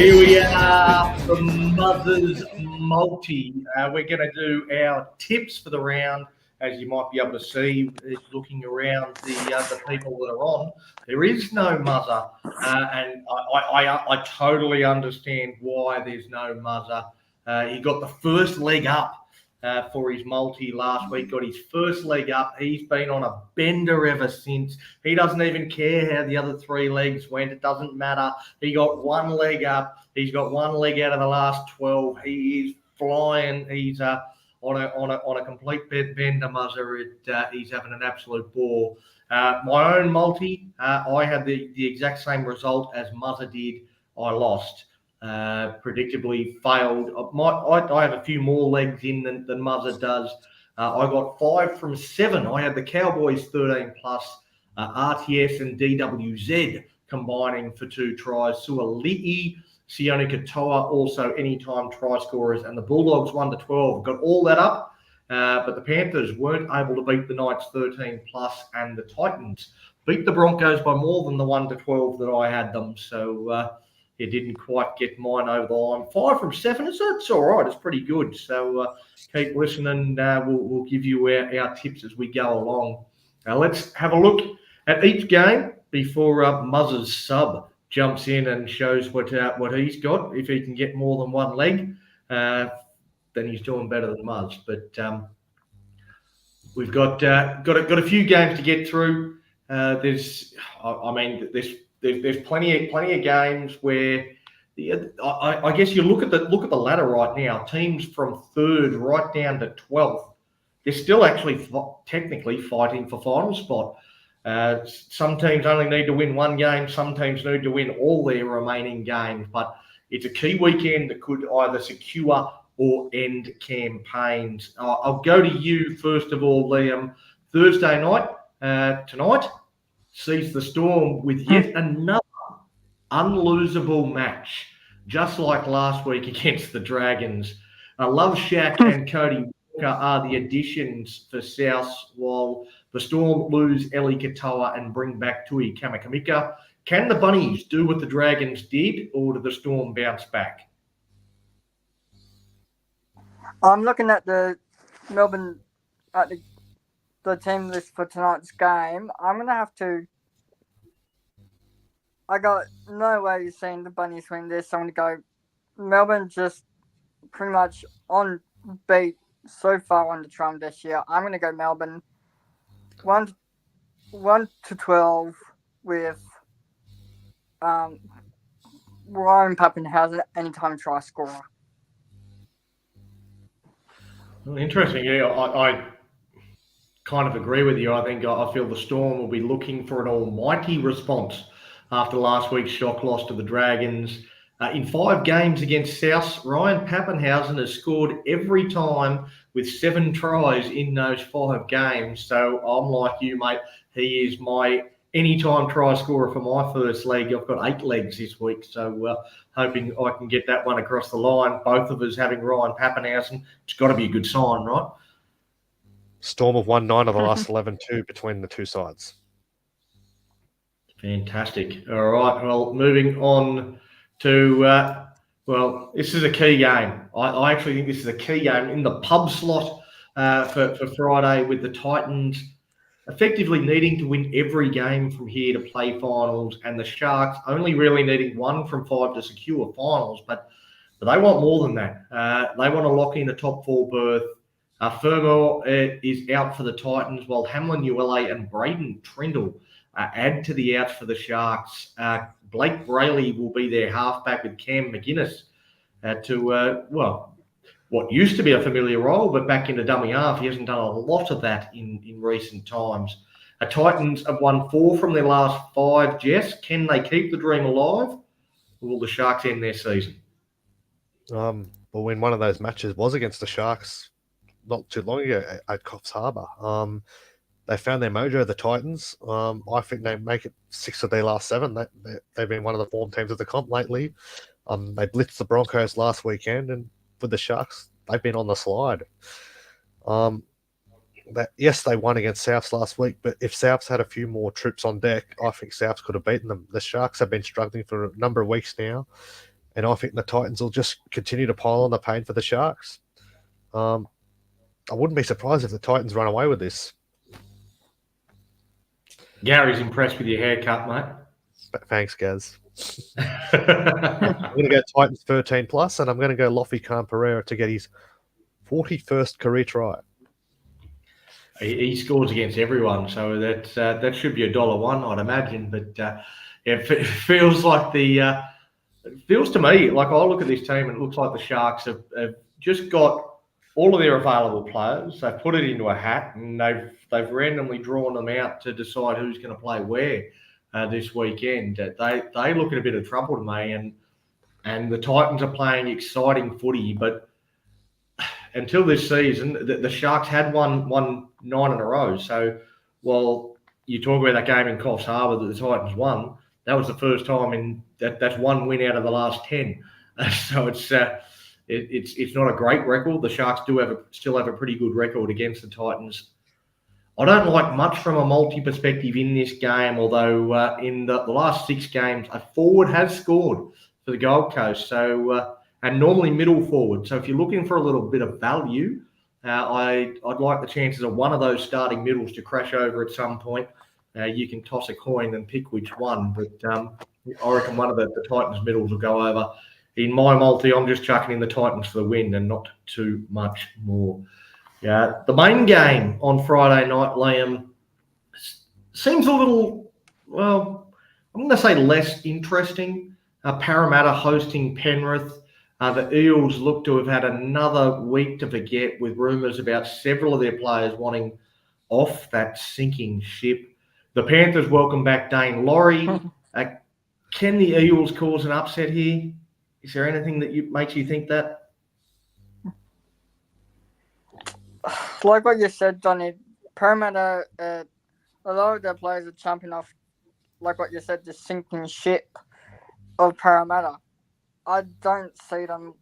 Here we are for Mother's Multi. We're going to do our tips for the round. As you might be able to see, looking around the people that are on, there is no Mother, and I totally understand why there's no Mother. He got the first leg up for his multi last week, got his first leg up. He's been on a bender ever since. He doesn't even care how the other three legs went. It doesn't matter. He got one leg up. He's got one leg out of the last 12. He is flying. He's on a complete bender, Muzzer. He's having an absolute ball. My own multi, I had the exact same result as Muzzer did. I lost. Predictably failed. I have a few more legs in than Muzzer does. I got 5 from 7. I had the Cowboys 13 plus, RTS and DWZ combining for 2 tries. Suali'i, Sione Katoa also anytime try scorers, and the Bulldogs 1 to 12. Got all that up, but the Panthers weren't able to beat the Knights 13 plus, and the Titans beat the Broncos by more than the 1 to 12 that I had them. So it didn't quite get mine over the line. 5 from 7, it's all right. It's pretty good. So keep listening. We'll give you our tips as we go along. Let's have a look at each game before Muzzer's sub jumps in and shows what he's got. If he can get more than one leg, then he's doing better than Muzz. But we've got a few games to get through. There's plenty of games where I guess you look at the ladder right now. Teams from 3rd right down to 12th, they're still actually technically fighting for final spot. Some teams only need to win one game. Some teams need to win all their remaining games. But it's a key weekend that could either secure or end campaigns. I'll go to you first of all, Liam. Thursday night tonight sees the Storm with yet another unlosable match, just like last week against the Dragons. Love Shack and Cody Walker are the additions for South, while the Storm lose Eli Katoa and bring back Tui Kamakamika. Can the Bunnies do what the Dragons did, or do the Storm bounce back? I'm looking at the Melbourne, at the team list for tonight's game. I'm going to have to... I got no way of seeing the Bunnies win this. I'm going to go Melbourne just pretty much on beat so far on the drum this year. I'm going to go Melbourne 1 to 12 with Ryan Pappenhausen anytime try scorer. Interesting. Yeah, I kind of agree with you. I feel the Storm will be looking for an almighty response after last week's shock loss to the Dragons. In 5 games against South, Ryan Pappenhausen has scored every time with 7 tries in those 5 games. So I'm like you, mate. He is my anytime try scorer for my first leg. I've got 8 legs this week, so hoping I can get that one across the line. Both of us having Ryan Pappenhausen. It's got to be a good sign, right? Storm have won 9 of the last 11 too between the two sides. Fantastic. All right. Well, moving on to, this is a key game. I actually think this is a key game in the pub slot for Friday, with the Titans effectively needing to win every game from here to play finals, and the Sharks only really needing 1 from 5 to secure finals. But they want more than that. They want to lock in a top 4 berth. Fermor is out for the Titans, while Hamlin Uele and Braden Trindle add to the outs for the Sharks. Blake Brayley will be their halfback with Cam McInnes what used to be a familiar role, but back into dummy half. He hasn't done a lot of that in recent times. Titans have won 4 from their last 5, Jess. Can they keep the dream alive, or will the Sharks end their season? Well, when one of those matches was against the Sharks not too long ago at Coffs Harbour, they found their mojo, the Titans. I think they make it 6 of their last 7. They've been one of the form teams of the comp lately. They blitzed the Broncos last weekend, and with the Sharks, they've been on the slide. Yes, they won against Souths last week, but if Souths had a few more troops on deck, I think Souths could have beaten them. The Sharks have been struggling for a number of weeks now, and I think the Titans will just continue to pile on the pain for the Sharks. I wouldn't be surprised if the Titans run away with this. Gary's impressed with your haircut, mate. But thanks, Gaz. I'm going to go Titans 13 plus, and I'm going to go Lofi Khan Pereira to get his 41st career try. He scores against everyone, so that should be $1, I'd imagine. But it feels like it feels to me like I look at this team and it looks like the Sharks have just got all of their available players. They've put it into a hat and they've randomly drawn them out to decide who's going to play where this weekend. They look in a bit of trouble to me, and the Titans are playing exciting footy, but until this season, the Sharks had won 9 in a row. So while you talk about that game in Coffs Harbour that the Titans won, that was the first time that's one win out of the last 10. So it's not a great record. The Sharks still have a pretty good record against the Titans. I don't like much from a multi perspective in this game, although in the last 6 games, a forward has scored for the Gold Coast. So and normally middle forward. So if you're looking for a little bit of value, I'd like the chances of one of those starting middles to crash over at some point. You can toss a coin and pick which one, but I reckon one of the Titans middles will go over. In my multi, I'm just chucking in the Titans for the win and not too much more. Yeah, the main game on Friday night, Liam, seems a little, well, I'm going to say less interesting. Parramatta hosting Penrith. The Eels look to have had another week to forget with rumours about several of their players wanting off that sinking ship. The Panthers welcome back Dane Laurie. Can the Eels cause an upset here? Is there anything that makes you think that? Like what you said, Johnny, Parramatta, a lot of their players are jumping off, like what you said, the sinking ship of Parramatta. I don't see them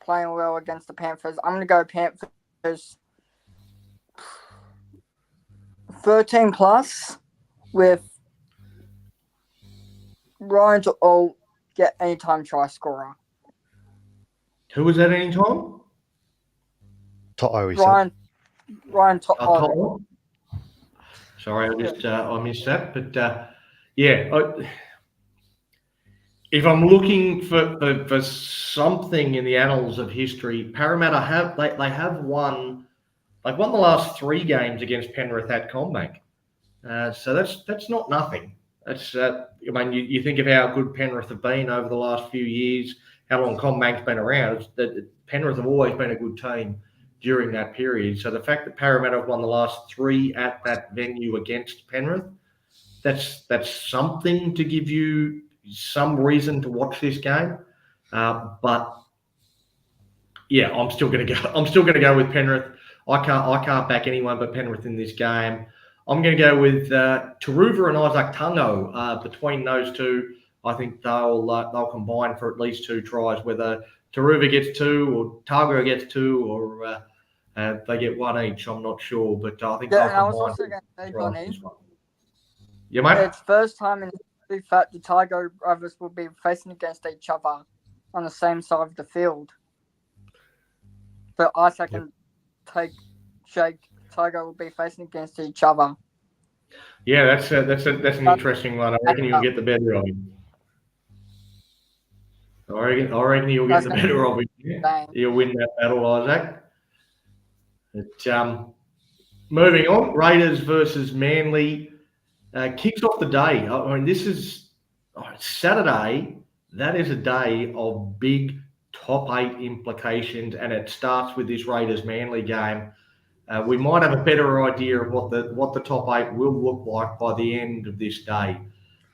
playing well against the Panthers. I'm going to go Panthers 13 plus with Ryan to all get anytime try scorer. Who was that anytime? Toto, Ryan to Toto. Sorry, I missed that. But if I'm looking for something in the annals of history, Parramatta have won. They've won the last 3 games against Penrith at CommBank. So that's not nothing. That's you think of how good Penrith have been over the last few years, how long CommBank's been around. Penrith have always been a good team during that period. So the fact that Parramatta have won the last 3 at that venue against Penrith, that's something to give you some reason to watch this game. But yeah, I'm still going to go with Penrith. I can't back anyone but Penrith in this game. I'm going to go with Taruva and Isaac Tungo. Between those two, I think they'll combine for at least 2 tries. Whether Taruva gets 2 or Targo gets 2 or they get 1 each, I'm not sure. But I think they'll combine. I was also going to say, Johnny, yeah, mate. It's first time in history that the Tiger brothers will be facing against each other on the same side of the field. So Isaac and Jake Tiger will be facing against each other. Yeah, that's an interesting one. I reckon you'll get the better of him. I reckon you'll get the better of him. Yeah. You'll win that battle, Isaac. But, moving on, Raiders versus Manly kicks off the day. I mean, this is Saturday. That is a day of big top 8 implications, and it starts with this Raiders Manly game. We might have a better idea of what the top 8 will look like by the end of this day.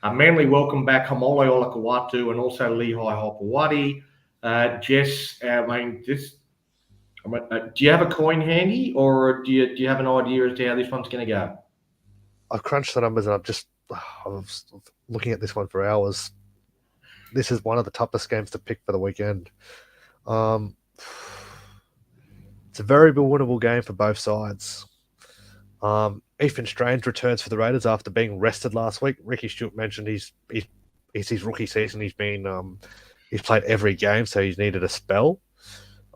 Manly welcome back Hamole Olakawatu and also Lehigh Hopewadi. Jess, do you have a coin handy, or do you have an idea as to how this one's going to go? I've crunched the numbers and I was looking at this one for hours. This is one of the toughest games to pick for the weekend. It's a very winnable game for both sides. Ethan Strange returns for the Raiders after being rested last week. Ricky Stewart mentioned it's his rookie season. He's been He's played every game, so he's needed a spell.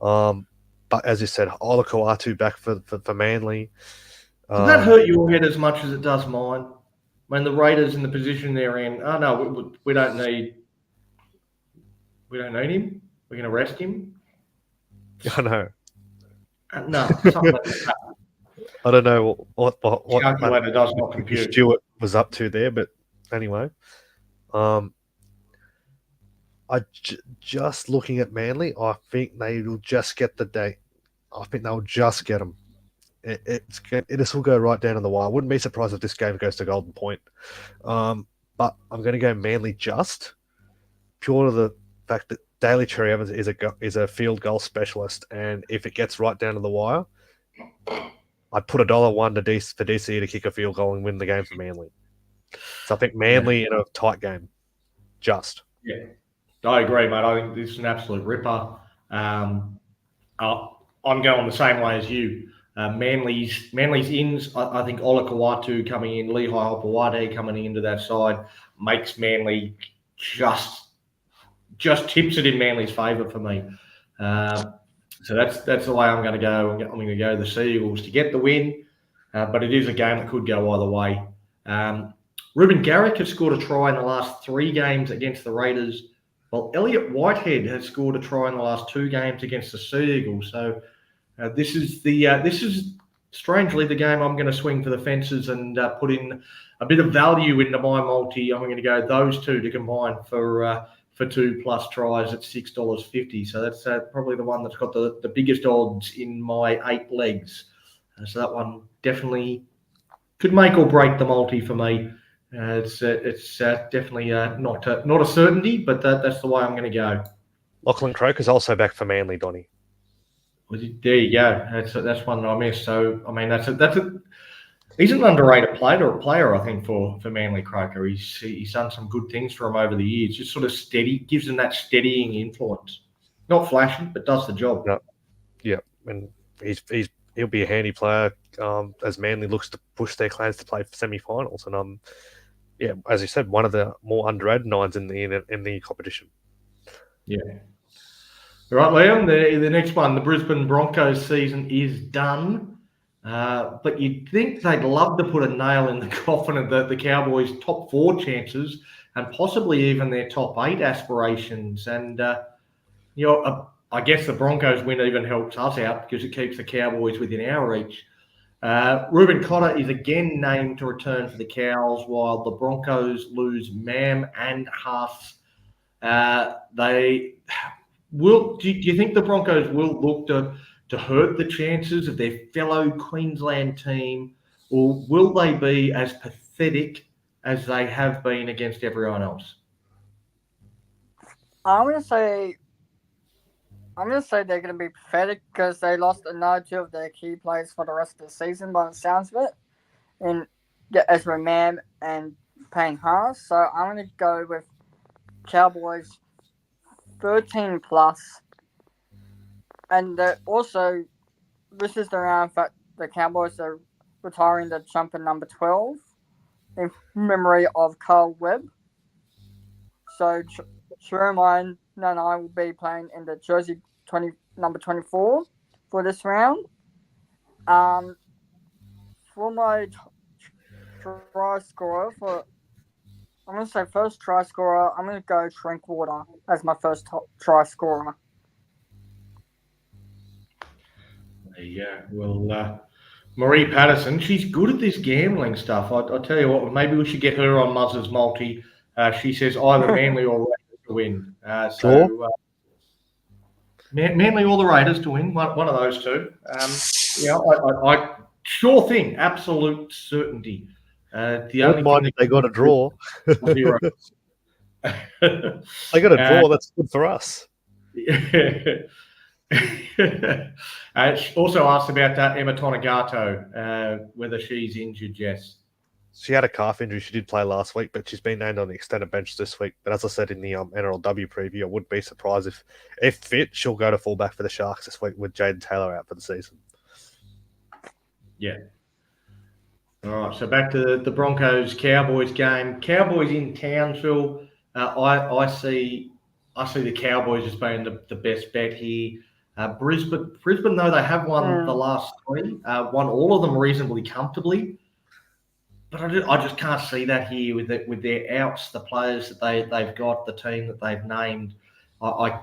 But as you said, Olakau'atu back for Manly. Does that hurt your head as much as it does mine? When the Raiders in the position they're in, oh no, we don't need him. We're going to rest him. I know. No, something like that. I don't know what Calculator does not compute. Stewart was up to there, but anyway, just looking at Manly, I think they will just get the day. I think they'll just get them. This will go right down to the wire. I wouldn't be surprised if this game goes to Golden Point. But I'm going to go Manly just pure to the fact that Daly Cherry Evans is a field goal specialist, and if it gets right down to the wire, I'd put $1 to for DCE to kick a field goal and win the game for Manly. So I think Manly in a tight game, just. Yeah, I agree, mate. I think this is an absolute ripper. I'm going the same way as you. Manly's ins, I think Olakau'atu coming in, Lehigh Hopewade coming into that side makes Manly just tips it in Manly's favour for me. So that's the way I'm going to go. I'm going to go the Seagulls to get the win, but it is a game that could go either way. Ruben Garrick has scored a try in the last 3 games against the Raiders, while Elliot Whitehead has scored a try in the last 2 games against the Seagulls. So this is strangely the game I'm going to swing for the fences and put in a bit of value into my multi. I'm going to go those two to combine for 2+ tries at $6.50. So that's probably the one that's got the biggest odds in my 8 legs. So that one definitely could make or break the multi for me. It's definitely not a certainty, but that's the way I'm going to go. Lachlan Croker's also back for Manly, Donny. Well, there you go. That's one that I missed. So I mean, he's an underrated player, I think, for Manly Croker. He's done some good things for him over the years. Just sort of steady, gives him that steadying influence. Not flashy, but does the job. Yeah, and he'll be a handy player as Manly looks to push their clans to play for semi-finals. And yeah, as you said, one of the more underrated 9s in the competition. Yeah. All right, Liam. The next one, the Brisbane Broncos season is done. But you'd think they'd love to put a nail in the coffin of the Cowboys' top 4 chances and possibly even their top 8 aspirations. And, I guess the Broncos win even helps us out because it keeps the Cowboys within our reach. Reuben Cotter is again named to return for the Cows while the Broncos lose Mam and Haas. Do you think the Broncos will look to hurt the chances of their fellow Queensland team, or will they be as pathetic as they have been against everyone else? I'm gonna say they're gonna be pathetic because they lost another 2 of their key players for the rest of the season, by the sounds of it, and Ezra Mam and Payne Haas. So I'm gonna go with Cowboys 13+. And also, this is the round that the Cowboys are retiring the jumper number 12 in memory of Carl Webb. So Sherman and I will be playing in the jersey number 24 for this round. For my try scorer, I'm going to say first try scorer, I'm going to go Drinkwater as my first try scorer. There you go. Well, Marie Patterson, she's good at this gambling stuff. I'll tell you what, maybe we should get her on Muzz's multi. She says either Manly or Raiders to win. Manly or the Raiders to win, one of those two. I sure thing, absolute certainty. The only thing they got a draw. They got a draw. That's good for us. Also asked about Emma Tonegato, whether she's injured, Jess. She had a calf injury. She did play last week, but she's been named on the extended bench this week. But as I said in the NRLW preview, I wouldn't be surprised if fit, she'll go to fullback for the Sharks this week with Jaden Taylor out for the season. Yeah. All right, so back to the Broncos-Cowboys game. Cowboys in Townsville. I see I see the Cowboys as being the best bet here. Brisbane, though, they have won the last three, won all of them reasonably comfortably. But I just can't see that here with their outs, the players that they've got, the team that they've named. I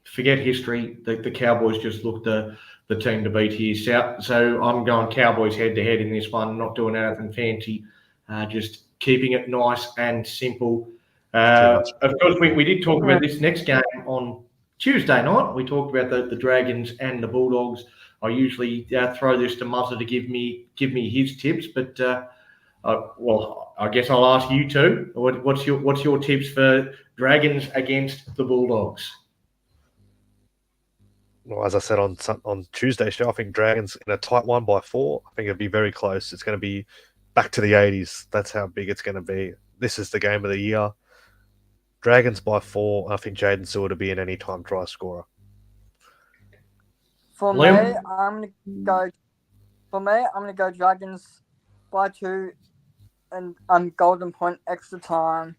forget history. The Cowboys just look the team to beat here. So I'm going Cowboys head to head in this one. Not doing anything fancy, just keeping it nice and simple. Of course, we did talk about this next game on Tuesday night. We talked about the Dragons and the Bulldogs. I usually throw this to Muzzer to give me his tips, but well, I guess I'll ask you too. What's your tips for Dragons against the Bulldogs? Well, as I said on Tuesday's show, I think Dragons in a tight 1-4. I think it'd be very close. It's going to be back to the 80s. That's how big it's going to be. This is the game of the year. Dragons by 4. I think Jaden Sewell to be an anytime try scorer. For me, I'm gonna go Dragons by 2 and golden point extra time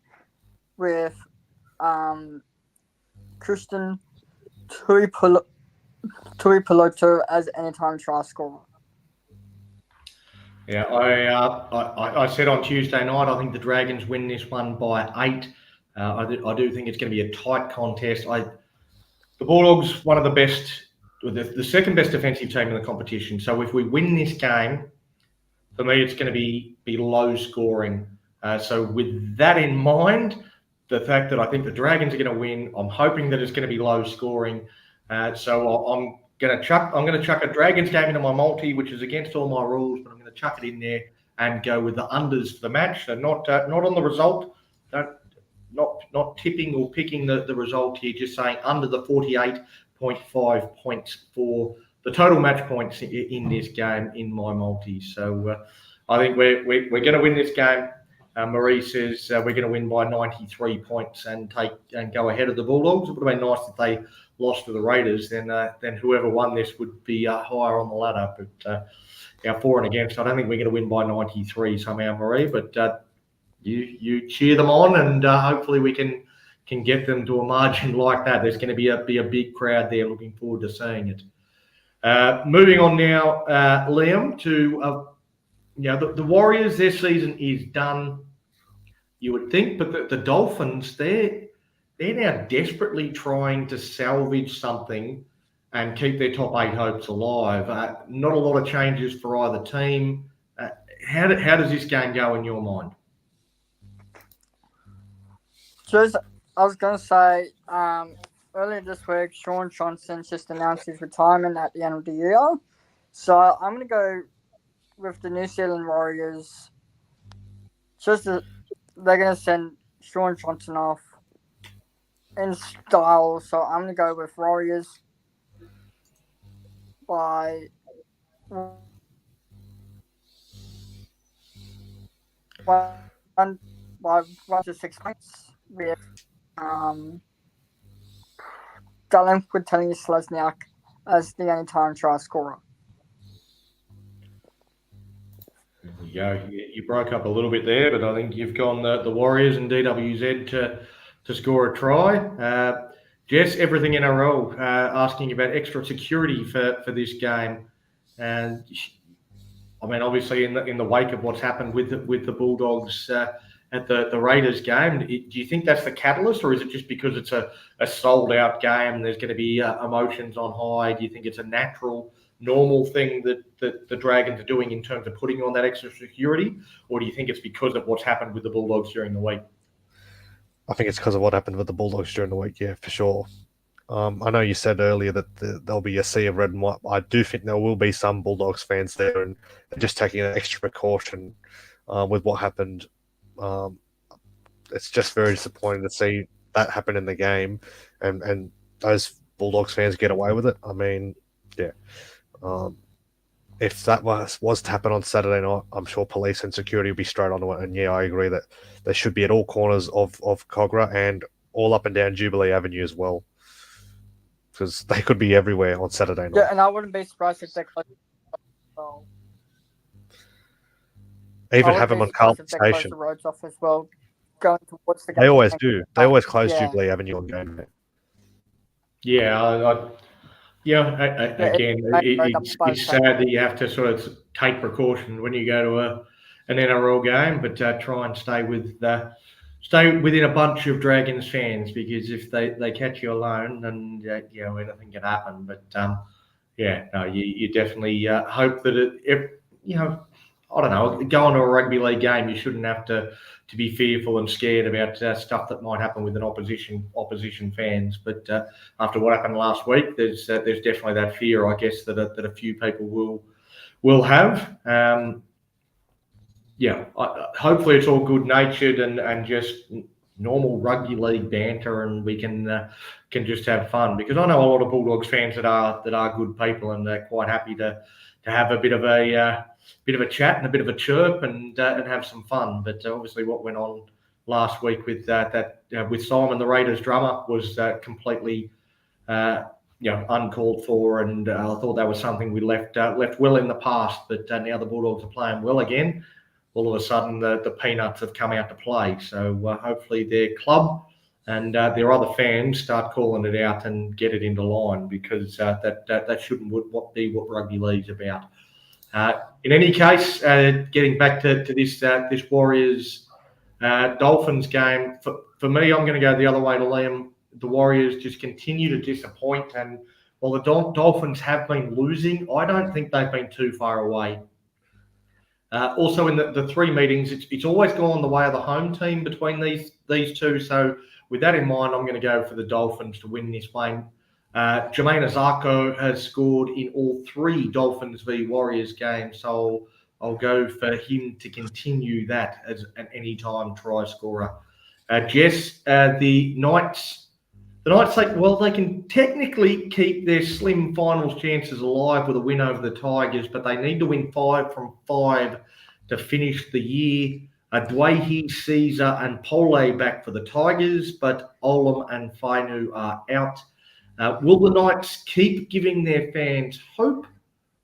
with Christian Tuipulotu as anytime try scorer. Yeah, I said on Tuesday night, I think the Dragons win this one by 8. I do think it's going to be a tight contest. The Bulldogs, one of the best, the second best defensive team in the competition. So if we win this game, for me, it's going to be low scoring. So with that in mind, the fact that I think the Dragons are going to win, I'm hoping that it's going to be low scoring. So I'm going to chuck a Dragons game into my multi, which is against all my rules, but I'm going to chuck it in there and go with the unders for the match. So not on the result, not tipping or picking the result here, just saying under the 48.5 points for the total match points in this game in my multi. So I think we're going to win this game. Marie says we're going to win by 93 points and go ahead of the Bulldogs. It would have been nice if they lost to the Raiders. Then whoever won this would be higher on the ladder. But our for and against, I don't think we're going to win by 93 somehow, Marie. But you cheer them on, and hopefully we can get them to a margin like that. There's going to be a big crowd there. Looking forward to seeing it. Moving on now, Liam, to the Warriors. Their season is done, you would think, but the Dolphins, they're now desperately trying to salvage something and keep their top 8 hopes alive. Not a lot of changes for either team. How does this game go in your mind? I was going to say, earlier this week, Sean Johnson just announced his retirement at the end of the year. So I'm going to go with the New Zealand Warriors. They're going to send Sean Johnson off in style. So I'm going to go with Warriors by 1 to 6 points with Dylan Quintana-Slesniak as the anytime try scorer. You broke up a little bit there, but I think you've gone the Warriors and DWZ to score a try. Jess, everything NRL asking about extra security for this game, and I mean, obviously in the wake of what's happened with the Bulldogs at the Raiders game, do you think that's the catalyst, or is it just because it's a sold out game and there's going to be emotions on high? Do you think it's a natural, normal thing that the Dragons are doing in terms of putting on that extra security, or do you think it's because of what's happened with the Bulldogs during the week? I think it's because of what happened with the Bulldogs during the week, yeah, for sure. I know you said earlier that there'll be a sea of red and white. I do think there will be some Bulldogs fans there, and they're just taking an extra precaution with what happened. It's just very disappointing to see that happen in the game, and those Bulldogs fans get away with it. I mean, yeah. If that was to happen on Saturday night, I'm sure police and security will be straight onto it. And yeah, I agree that they should be at all corners of Cogra and all up and down Jubilee Avenue as well, because they could be everywhere on Saturday night. Yeah, and I wouldn't be surprised if they close. Even have them on Carlton Station. The roads off as well, going towards the game. They always do. They always close Yeah. Jubilee Avenue on game day. Yeah, again, it's sad that you have to sort of take precautions when you go to an NRL game, but try and stay within a bunch of Dragons fans, because if they catch you alone, then anything can happen. But you definitely hope that I don't know, going to a rugby league game, you shouldn't have to be fearful and scared about stuff that might happen with an opposition fans. But after what happened last week, there's definitely that fear, I guess, that a few people will have. Hopefully it's all good natured and just normal rugby league banter, and we can just have fun, because I know a lot of Bulldogs fans that are good people, and they're quite happy to have a bit of a chat and a bit of a chirp and have some fun. But obviously what went on last week with with Simon, the Raiders drummer, was completely uncalled for, and I thought that was something we left well in the past. But now the Bulldogs are playing well again. All of a sudden the Peanuts have come out to play. So hopefully their club and their other fans start calling it out and get it into line, because that shouldn't be what rugby league's about. In any case, getting back to this Warriors Dolphins game, for me, I'm going to go the other way to Liam. The Warriors just continue to disappoint, and while the Dolphins have been losing, I don't think they've been too far away. Also, in the three meetings, it's always gone the way of the home team between these two. So with that in mind, I'm going to go for the Dolphins to win this one. Jermaine Azarko has scored in all three Dolphins v Warriors games, so I'll go for him to continue that as an anytime try scorer. Jess, the Knights. The Knights, they can technically keep their slim finals chances alive with a win over the Tigers, but they need to win 5 from 5 to finish the year. Dwayne, Caesar and Pole back for the Tigers, but Olam and Fainu are out. Will the Knights keep giving their fans hope,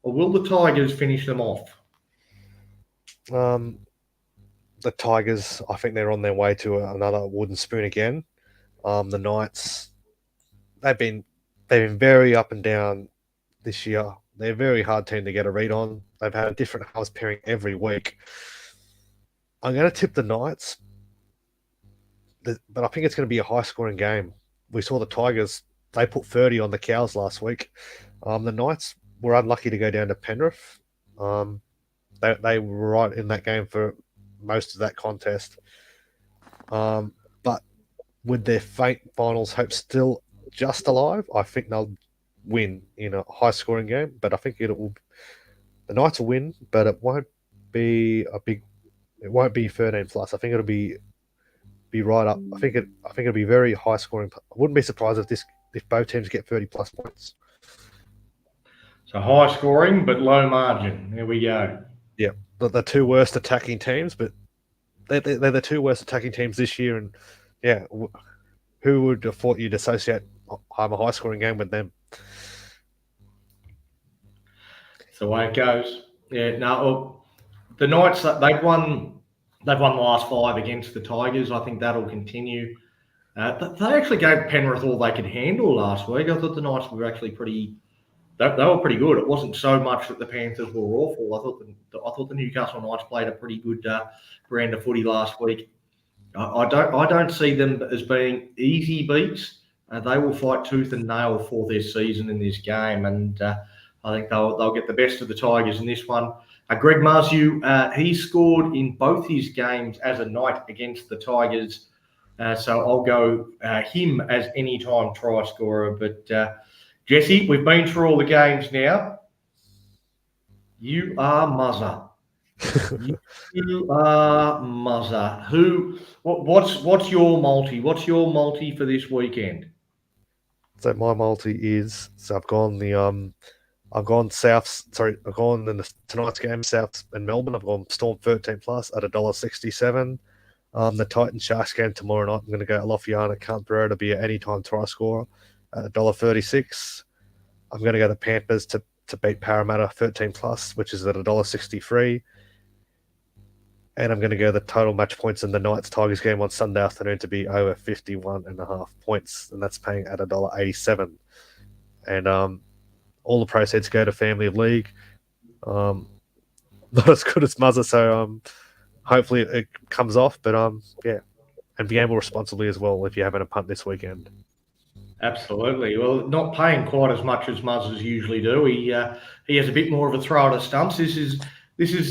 or will the Tigers finish them off? The Tigers, I think they're on their way to another wooden spoon again. The Knights, they've been very up and down this year. They're a very hard team to get a read on. They've had a different house pairing every week. I'm going to tip the Knights, but I think it's going to be a high-scoring game. We saw the Tigers, they put 30 on the Cows last week. The Knights were unlucky to go down to Penrith. They were right in that game for most of that contest. But with their faint finals hopes still just alive, I think they'll win in a high-scoring game. But I think the Knights will win, but it won't be It won't be 13 plus. I think it'll be right up. I think it'll be very high scoring. I wouldn't be surprised if both teams get 30 plus points. So high scoring but low margin. There we go. Yeah, the two worst attacking teams, but they're the two worst attacking teams this year. And yeah, who would have thought you'd associate a high scoring game with them? That's the way it goes. Yeah. No, the Knights, they've won the last 5 against the Tigers. I think that'll continue. They actually gave Penrith all they could handle last week. I thought the Knights were actually pretty. They were pretty good. It wasn't so much that the Panthers were awful. I thought the Newcastle Knights played a pretty good brand of footy last week. I don't see them as being easy beats. They will fight tooth and nail for their season in this game, and I think they'll get the best of the Tigers in this one. Greg Marzu, he scored in both his games as a Knight against the Tigers, so I'll go him as anytime try scorer. But Jesse, we've been through all the games now. You are Muzzer. You are Muzzer. What's your multi? What's your multi for this weekend? So my multi is I've gone in tonight's game, South and Melbourne. I've gone Storm 13 plus at $1.67. The Titans Sharks game tomorrow night, I'm going to go Lofiana Canberra to be an anytime try scorer at $1.36. I'm going to go the Panthers to beat Parramatta 13 plus, which is at $1.63. And I'm going to go the total match points in the Knights Tigers game on Sunday afternoon to be over 51.5 points, and that's paying at $1.87. And all the proceeds go to Family of League. Not as good as Muzzer, so hopefully it comes off. But yeah, and gamble responsibly as well if you're having a punt this weekend. Absolutely. Well, not paying quite as much as Muzzers usually do. He has a bit more of a throw at the stumps. This is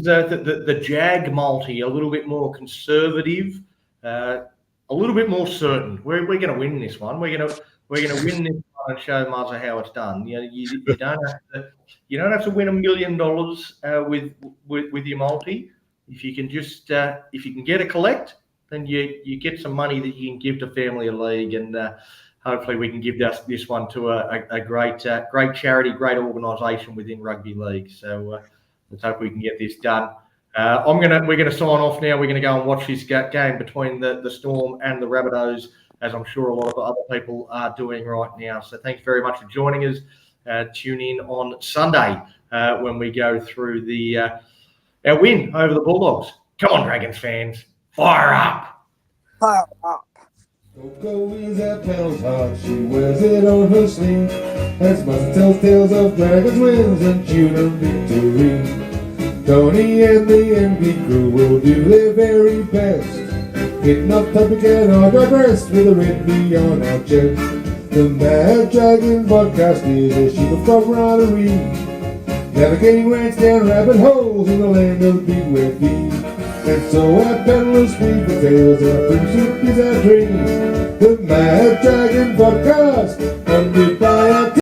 the Jag multi, a little bit more conservative, a little bit more certain. We're going to win this one. We're going to win this one and show Muzzer how it's done. You don't have to win $1 million with your multi. If you can just if you can get a collect, then you get some money that you can give to Family League, and hopefully we can give this one to a great charity, great organisation within rugby league. So let's hope we can get this done. We're gonna sign off now. We're gonna go and watch this game between the Storm and the Rabbitohs, as I'm sure a lot of other people are doing right now. So thanks very much for joining us. Tune in on Sunday when we go through our win over the Bulldogs. Come on, Dragons fans, fire up! Fire up. Coco is at Pennell's heart, she wears it on her sleeve. As Muzzer tells tales of Dragons wins and tuna victory. Tony and the NB crew will do their very best. Hitting up topic and I digress with a red V on our chest. The Mad Dragon podcast is a sheep of camaraderie. Navigating rants down rabbit holes in the land of the big wet bee. And so at Pennell's we for tales and our friendship is our dream. The Mad Dragon podcast.